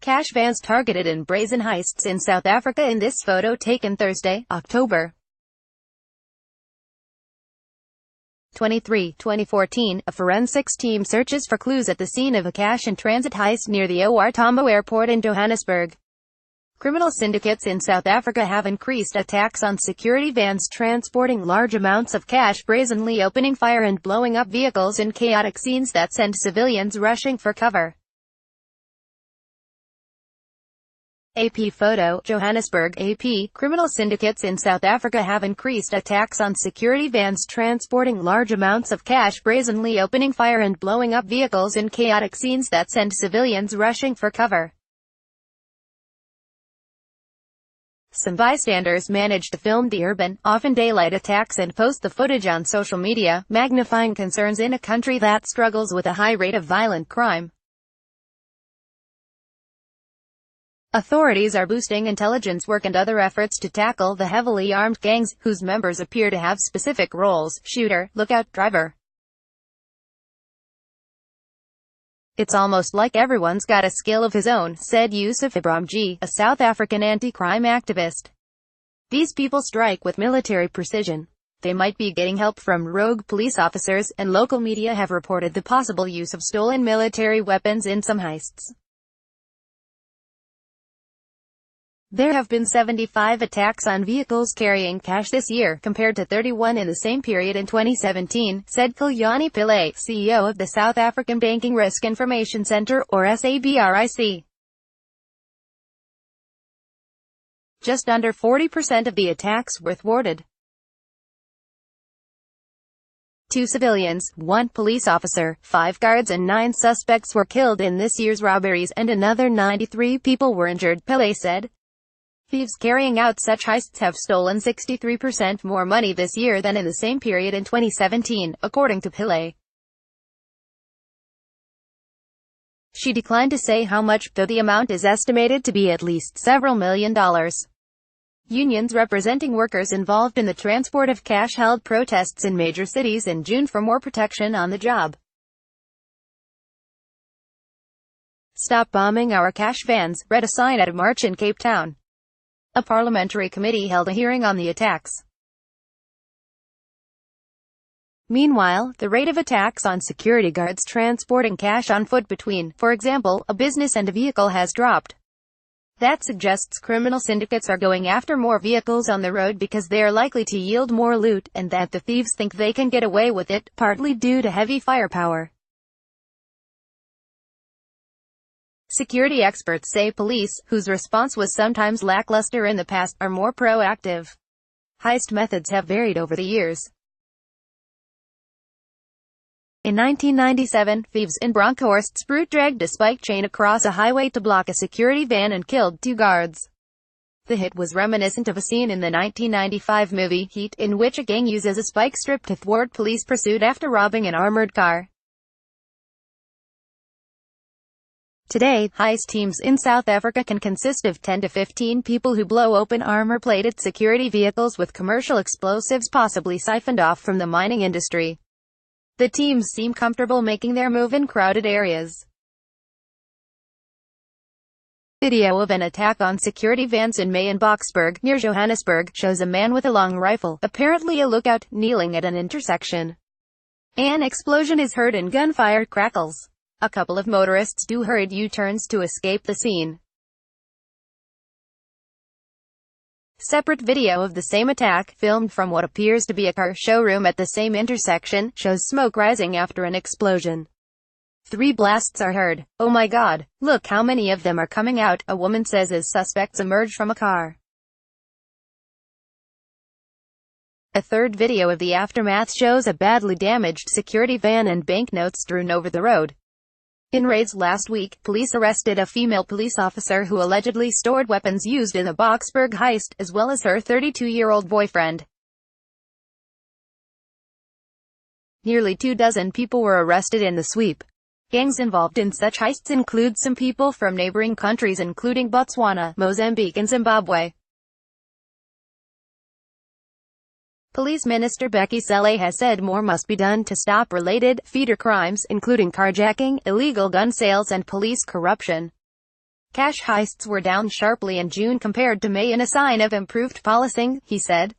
cash vans targeted in brazen heists in South Africa. In this photo taken Thursday, October 23, 2014, a forensics team searches for clues at the scene of a cash-in-transit heist near the OR Tambo Airport in Johannesburg. Criminal syndicates in South Africa have increased attacks on security vans transporting large amounts of cash, brazenly opening fire and blowing up vehicles in chaotic scenes that send civilians rushing for cover. AP photo, Johannesburg. AP, criminal syndicates in South Africa have increased attacks on security vans transporting large amounts of cash, brazenly opening fire and blowing up vehicles in chaotic scenes that send civilians rushing for cover. Some bystanders managed to film the urban, often daylight attacks and post the footage on social media, magnifying concerns in a country that struggles with a high rate of violent crime. Authorities are boosting intelligence work and other efforts to tackle the heavily armed gangs, whose members appear to have specific roles: shooter, lookout, driver. "It's almost like everyone's got a skill of his own," said Yusuf Ibrahimji, a South African anti-crime activist. "These people strike with military precision. They might be getting help from rogue police officers, and local media have reported the possible use of stolen military weapons in some heists. There have been 75 attacks on vehicles carrying cash this year, compared to 31 in the same period in 2017, said Kalyani Pillay, CEO of the South African Banking Risk Information Centre, or SABRIC. Just under 40% of the attacks were thwarted. 2 civilians, 1 police officer, 5 guards and 9 suspects were killed in this year's robberies, and another 93 people were injured, Pillay said. Thieves carrying out such heists have stolen 63% more money this year than in the same period in 2017, according to Pillay. She declined to say how much, though the amount is estimated to be at least several $million. Unions representing workers involved in the transport of cash held protests in major cities in June for more protection on the job. "Stop bombing our cash vans," read a sign at a march in Cape Town. A parliamentary committee held a hearing on the attacks. Meanwhile, the rate of attacks on security guards transporting cash on foot between, for example, a business and a vehicle has dropped. That suggests criminal syndicates are going after more vehicles on the road because they are likely to yield more loot, and that the thieves think they can get away with it, partly due to heavy firepower. Security experts say police, whose response was sometimes lackluster in the past, are more proactive. Heist methods have varied over the years. In 1997, thieves in Bronkhorst Spruit dragged a spike chain across a highway to block a security van and killed 2 guards. The hit was reminiscent of a scene in the 1995 movie Heat, in which a gang uses a spike strip to thwart police pursuit after robbing an armored car. Today, heist teams in South Africa can consist of 10 to 15 people who blow open armor-plated security vehicles with commercial explosives possibly siphoned off from the mining industry. The teams seem comfortable making their move in crowded areas. Video of an attack on security vans in May in Boksburg, near Johannesburg, shows a man with a long rifle, apparently a lookout, kneeling at an intersection. An explosion is heard and gunfire crackles. A couple of motorists do hurried U-turns to escape the scene. Separate video of the same attack, filmed from what appears to be a car showroom at the same intersection, shows smoke rising after an explosion. 3 blasts are heard. "Oh my God, look how many of them are coming out," a woman says as suspects emerge from a car. A third video of the aftermath shows a badly damaged security van and banknotes strewn over the road. In raids last week, police arrested a female police officer who allegedly stored weapons used in the Boksburg heist, as well as her 32-year-old boyfriend. Nearly 24 people were arrested in the sweep. Gangs involved in such heists include some people from neighboring countries including Botswana, Mozambique and Zimbabwe. Police Minister Becky Cele has said more must be done to stop related, feeder crimes, including carjacking, illegal gun sales and police corruption. Cash heists were down sharply in June compared to May in a sign of improved policing, he said.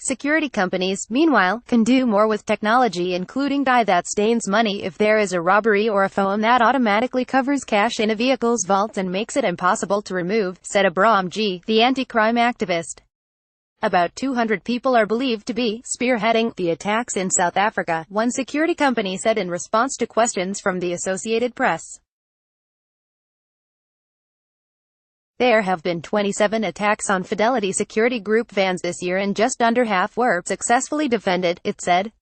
Security companies, meanwhile, can do more with technology, including dye that stains money if there is a robbery, or a foam that automatically covers cash in a vehicle's vault and makes it impossible to remove, said Abram G., the anti-crime activist. About 200 people are believed to be spearheading the attacks in South Africa, one security company said in response to questions from the Associated Press. There have been 27 attacks on Fidelity Security Group vans this year and just under half were successfully defended, it said.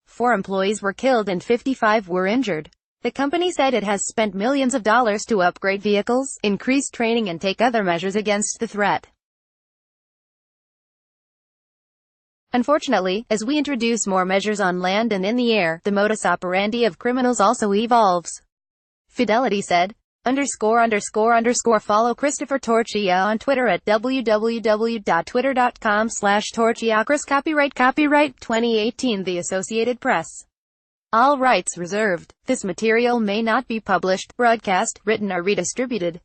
4 employees were killed and 55 were injured. The company said it has spent millions of dollars to upgrade vehicles, increase training and take other measures against the threat. Unfortunately, as we introduce more measures on land and in the air, the modus operandi of criminals also evolves. Fidelity said. _____ Christopher Torchia on Twitter at www.twitter.com/Torchiacris. Copyright 2018 The Associated Press. All rights reserved. This material may not be published, broadcast, written or redistributed.